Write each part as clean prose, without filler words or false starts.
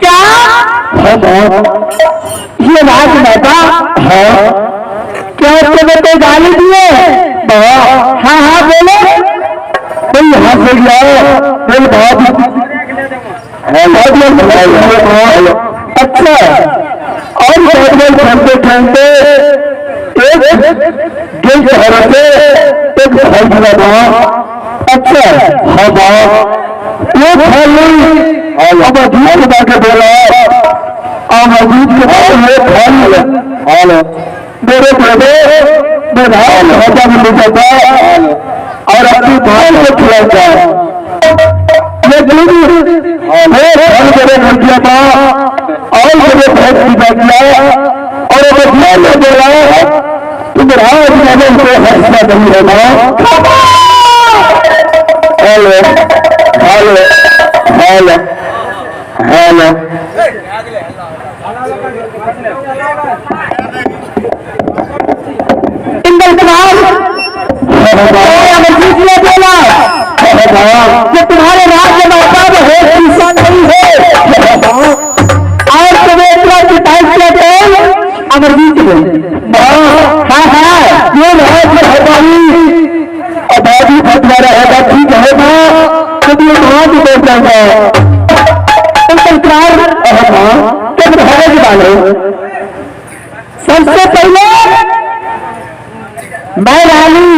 क्या ये राज बेटा है? क्या उसके बेटे गाली दिए? हाँ हाँ बोले कोई यहाँ से गया अच्छा और ठंडे ठंडे एक शहर से एक शहर था। अच्छा हाँ वो अब अजीत जाके बोला अब अजीत के बाद मेरे बेटे मैं धान हजा में लेता था और अपनी धान को खिलाता लेकिन मेरे घर किया था और मेरे भैंस पूजा किया और अब मैंने बोला तुम राज मैंने उसे फैसला नहीं होगा। Hello hello hello hello Indal Kumar बोला कि तुम्हारे राज्य में अब है हिस्सा नहीं है और तुम्हें इतना शिकायत किया अमरजीत है। हाँ हाँ ये आबादी फटवा रहेगा ठीक रहेगा तो ये कहाँ की देख जाएगा तुम भागे की डालो। सबसे पहले मैं रानी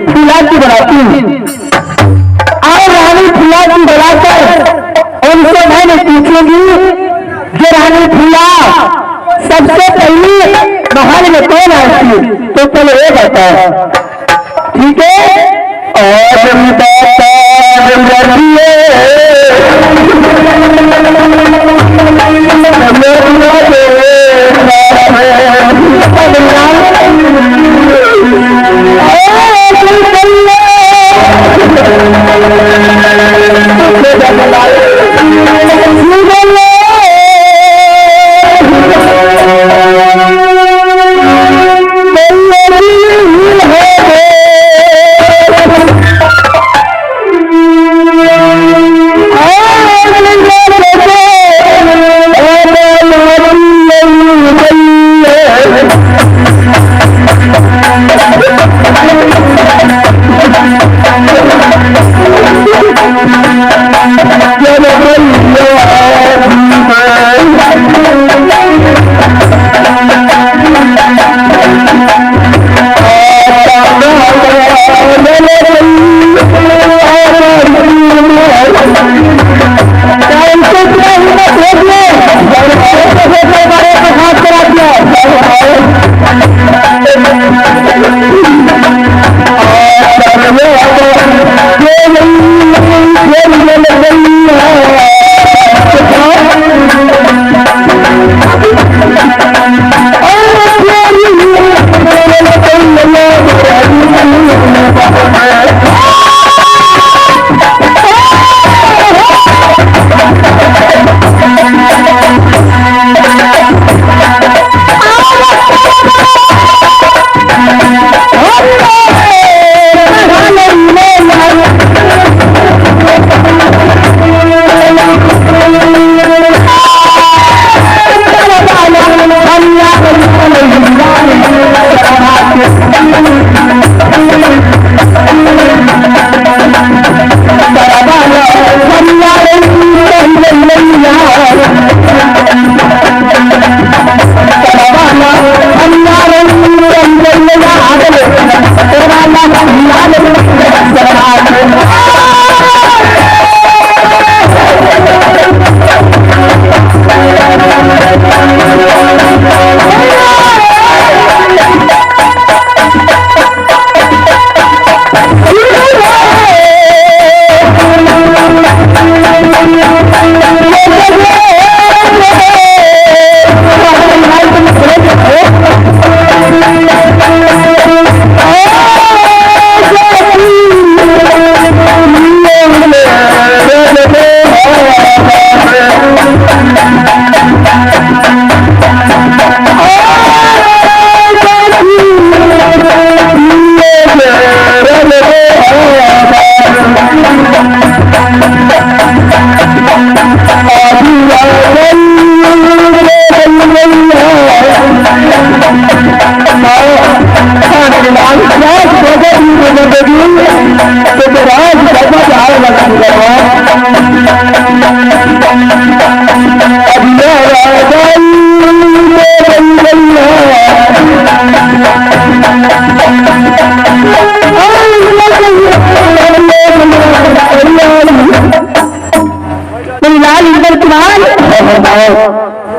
फूला की बनाती और रानी फूला की बनाकर उनसे मैंने पूछूंगी कि रानी फूला सबसे पहले महल में कौन आती तो चलो ये बताओ ठीक है। और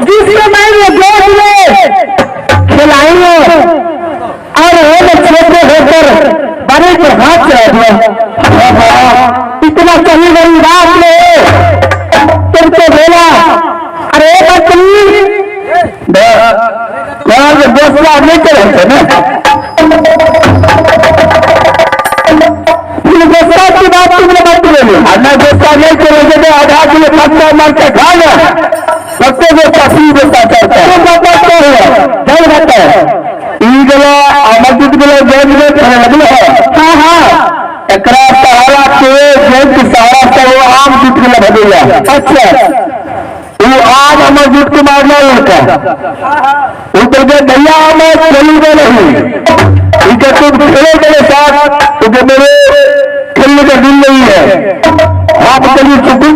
जिसको मैंने देश में खिलाएंगे और वो बच्चे को होकर बड़े को हाथ चढ़ा दिया। इतना कहीं बड़ी बात में तुमको बोला, अरे बच्ची दोस्तों नहीं चलते ना, दोस्तों की बात तुमने मत बोली। अन्ना दोस्तों नहीं चलेंगे तो आधा किलो खत्ता मार के खा लो, सबको जो काफी दोस्ता करता है बताते हैं क्या बताता है ईगला अमरजीत गुला जेल में लगल है। हाँ हाँ एकरा सहारा के जेल के सहारा से वो आम जीत गुला भगेगा। अच्छा वो आज अमरजीत को मारना उनका वो तो भैया मैं चलूंगा नहीं, इनका तुम खेलो मेरे साथ, क्योंकि मेरे खेलने का दिल नहीं है। आप चलिए छुट्टी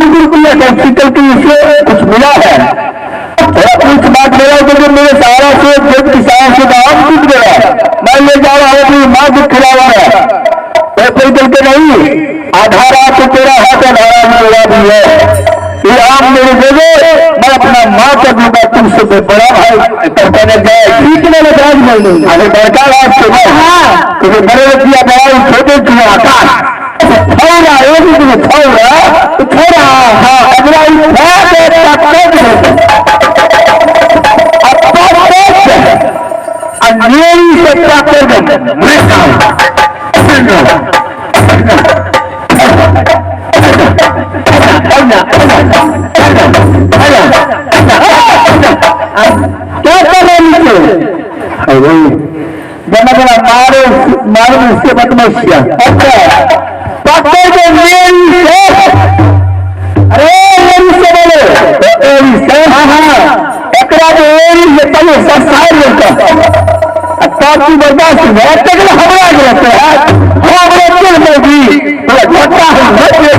कल की इससे कुछ मिला है थोड़ा कुछ बात मेरा क्योंकि मेरे सहारा से जेल की सहारा से आम जीत गया, मैं ले जा रहा हूँ अपनी माँ को खिलावा है तो कोई करके नहीं। आधारा तो तेरा हाथ आधारा मेरा भी है, ये आम मेरे दे दो, मैं अपना माँ का दूंगा, तुमसे बड़ा भाई करने जाए जीतने में जान मिल नहीं। अरे बड़का राज के क्योंकि बड़े किया बड़ा छोटे किया आकाश थोड़ा एक ही थोड़ा हाँ अगला अंधेरी से प्राप्त कर क्या करना जना बना मारो मारो इसके बदमाशिया। अच्छा पक्के जो मेरी से अरे मेरी से बोले मेरी से हाँ हाँ एकरा जो मेरी से तब संसार लेता तब की बर्दाश्त है तक हमारा रहते हैं हमारे दिल में भी बड़ा घटा क्या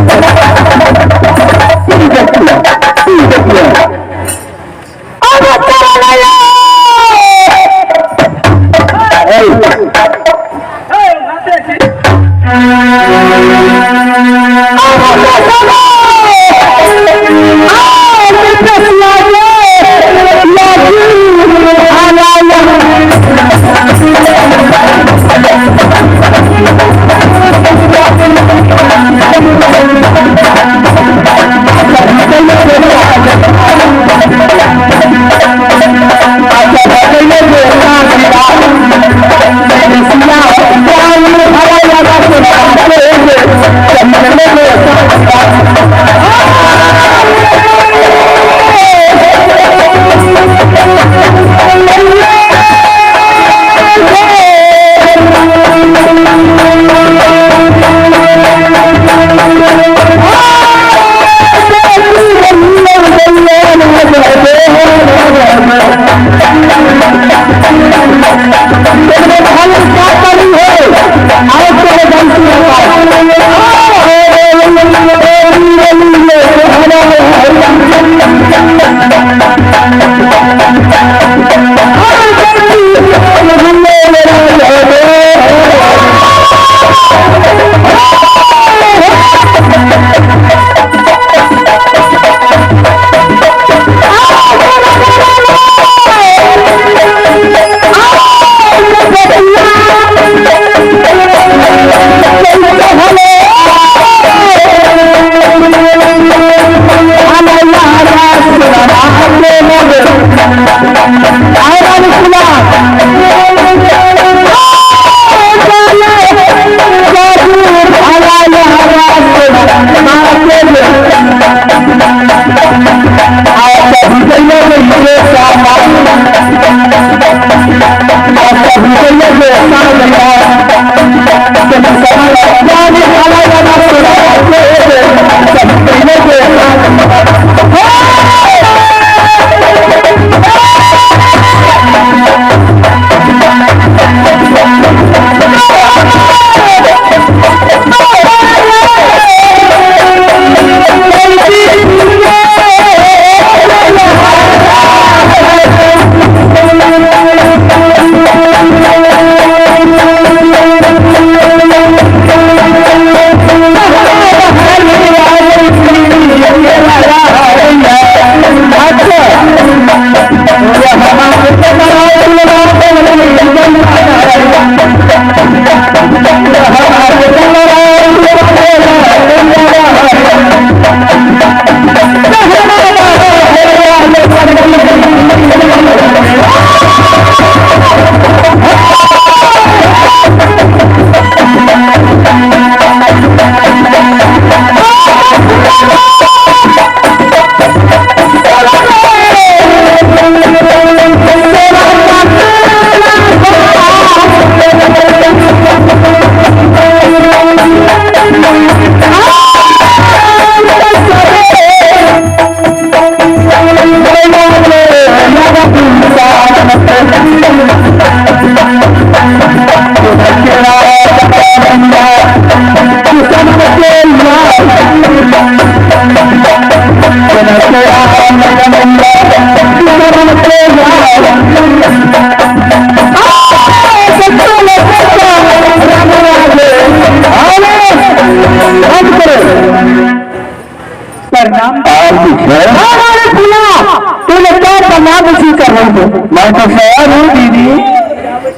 मैं तो सयार हूँ दीदी,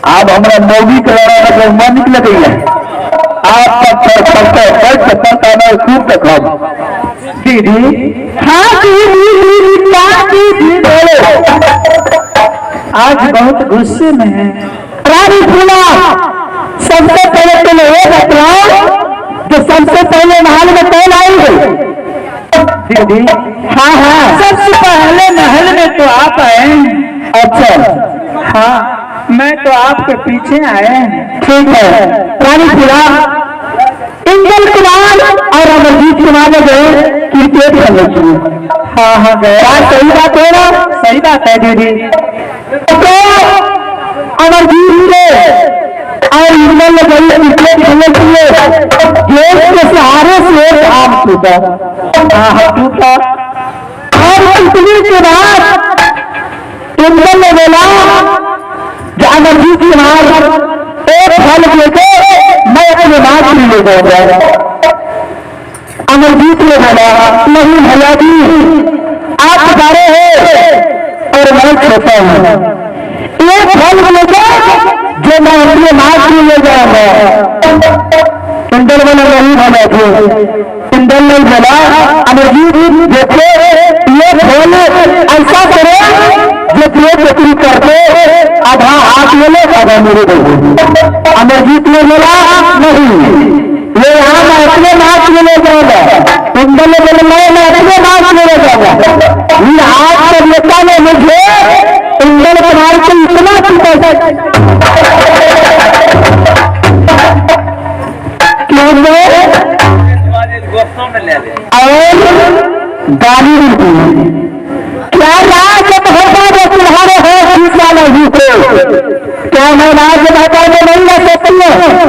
आप हमारा मोगी कराना मन निकल गई है। आप खूब तक दीदी। हाँ दीदी, आज बहुत गुस्से में है। रानी फूला, सबसे पहले तुम ये बताओ कि सबसे पहले महल में कौन आएंगे? दीदी हाँ सबसे पहले महल में तो आप आए। अच्छा हाँ, मैं तो आपके पीछे आए। ठीक है। रानी फूला, इंद्र कुमार और अमरजीत कुमार ने गए क्रिकेट खेलने के लिए। हाँ गए। सही बात है ना? सही बात है दीदी। तो अमरजीत ने और इंद्र ने गई क्रिकेट खेलने के लिए। गेट के सहारे से एक आम टूटा। टूटा और टूटने के बाद इंद्र ने बोला जो अमरजीत कुमार एक फल लेके मैं अपने माँ के लिए ले जाऊंगा। अमरजीत ने बोला नहीं भैया जी, आप बड़े हैं और मैं छोटा हूँ। एक फल लेके जो मैं अपने माँ के लिए ले जाऊंगा। इंद्र बोला नहीं भैया जी। इंद्र ने बोला अमरजीत देखो ये फल ऐसा करे जो बिक्री करके आधा हाथ ले लो आधा मेरे दो। अमरजीत ने बोला नहीं, ये यहाँ मैं अपने मार्च में ले जाऊंगा। इंद्र ने बोला मैं अपने मार्च में ले जाऊंगा। ये हाथ पर नेता ने मुझे इंद्र कुमार को इतना पैसा क्यों और गाली क्या राज होगा जो तुम्हारे हो वाला ही हो? क्या मैं राज भाषा में नहीं रह सकती हूँ?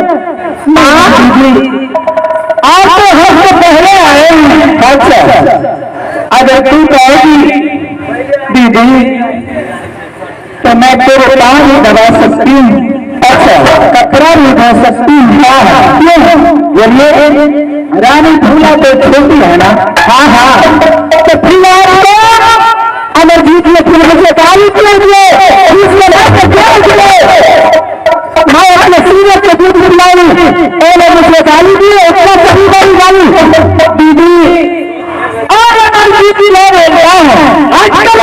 अगर तू कहेगी दीदी तो मैं तेरे पाँव भी दबा सकती हूँ, अच्छा कपड़ा भी धो सकती हूँ। बोलिए रानी फूला तो छोटी है ना। हाँ हाँ, तो फिर आपको अमरजीत ने फिर मुझे गाली मैं अपने सीरत के दूध मिलाई, उन्होंने मुझे गाली दी, उतना सही बड़ी गाली दीदी। और अमरजीत जी ले रहा है आजकल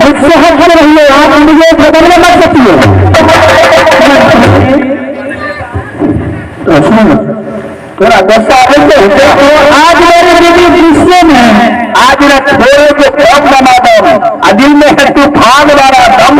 मुझसे हट कर रही है, आप मुझे बदलने मत सकती है। थोड़ा गुस्सा आज मेरे दीदी गुस्से में है, आज ना थोड़े को कम बना दो, दिल में है तूफान वाला दम